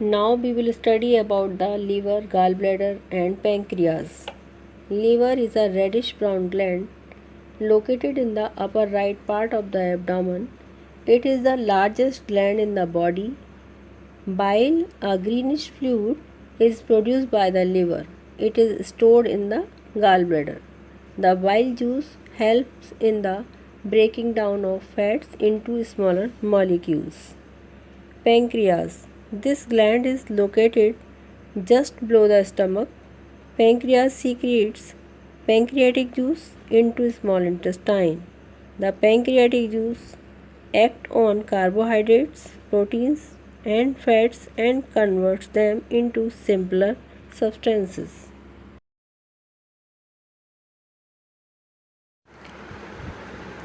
Now we will study about the liver, gallbladder and pancreas. Liver is a reddish brown gland located in the upper right part of the abdomen. It is the largest gland in the body. Bile, a greenish fluid, is produced by the liver. It is stored in the gallbladder. The bile juice helps in the breaking down of fats into smaller molecules. Pancreas. This gland is located just below the stomach. Pancreas secretes pancreatic juice into small intestine. The pancreatic juice acts on carbohydrates, proteins, and fats and converts them into simpler substances.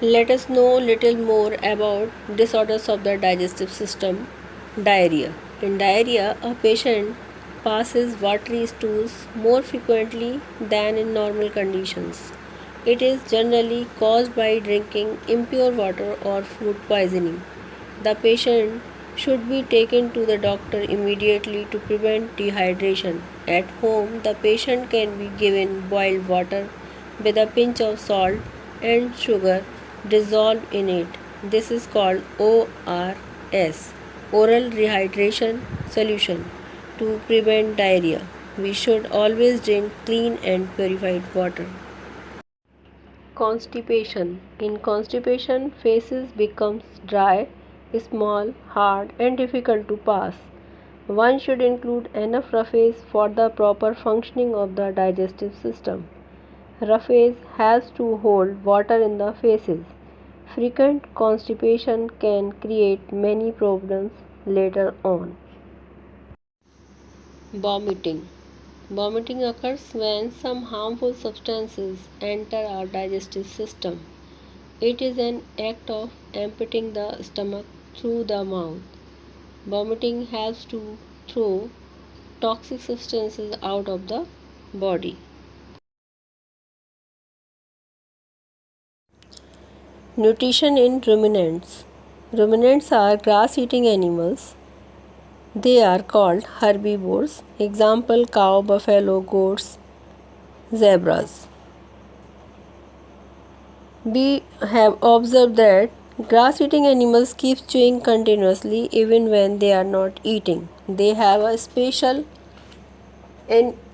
Let us know little more about disorders of the digestive system. Diarrhea. In diarrhea, a patient passes watery stools more frequently than in normal conditions. It is generally caused by drinking impure water or food poisoning. The patient should be taken to the doctor immediately to prevent dehydration. At home, the patient can be given boiled water with a pinch of salt and sugar dissolved in it. This is called ORS, oral rehydration solution, to prevent diarrhea. We should always drink clean and purified water. Constipation. In constipation, faces becomes dry, small, hard and difficult to pass. One should include enough roughage for the proper functioning of the digestive system. Roughage helps to hold water in the faces. Frequent constipation can create many problems later on. Vomiting. Vomiting occurs when some harmful substances enter our digestive system. It is an act of emptying the stomach through the mouth. Vomiting helps to throw toxic substances out of the body. Nutrition in ruminants. Ruminants are grass eating animals. They are called herbivores. Example: cow, buffalo, goats, zebras. We have observed that grass eating animals keep chewing continuously even when they are not eating. They have a special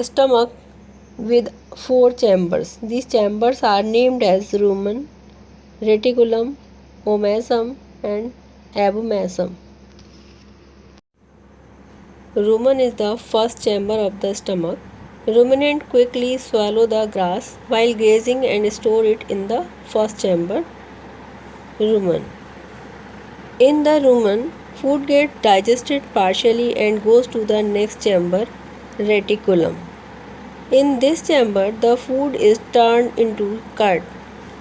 stomach with four chambers. These chambers are named as rumen, reticulum, omasum, and abomasum. Rumen is the first chamber of the stomach. Ruminant quickly swallow the grass while grazing and store it in the first chamber, rumen. In the rumen, food gets digested partially and goes to the next chamber, reticulum. In this chamber, the food is turned into curd.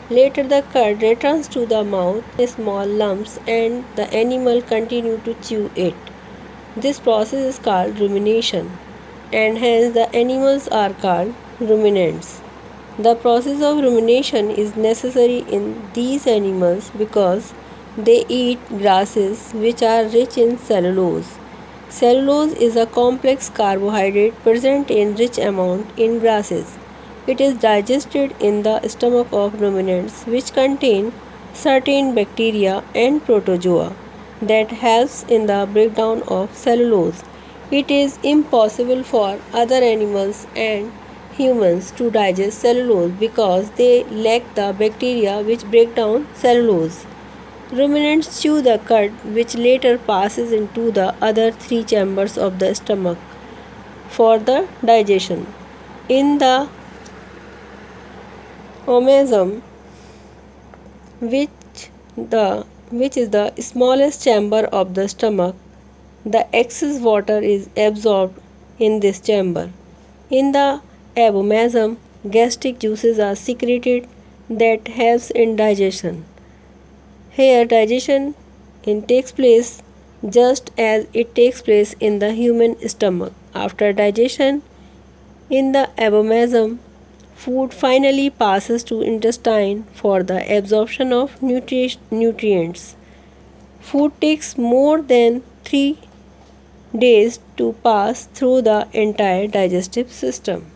Later, the curd returns to the mouth in small lumps and the animal continues to chew it. This process is called rumination, and hence the animals are called ruminants. The process of rumination is necessary in these animals because they eat grasses which are rich in cellulose. Cellulose is a complex carbohydrate present in rich amount in grasses. It is digested in the stomach of ruminants, which contain certain bacteria and protozoa that helps in the breakdown of cellulose. It is impossible for other animals and humans to digest cellulose because they lack the bacteria which break down cellulose. Ruminants chew the cud, which later passes into the other three chambers of the stomach for the digestion. In the omasum, which which is the smallest chamber of the stomach, the excess water is absorbed in this chamber. In the abomasum, gastric juices are secreted that helps in digestion. Here, digestion takes place just as it takes place in the human stomach. After digestion, in the abomasum, food finally passes to intestine for the absorption of nutrients. Food takes more than 3 days to pass through the entire digestive system.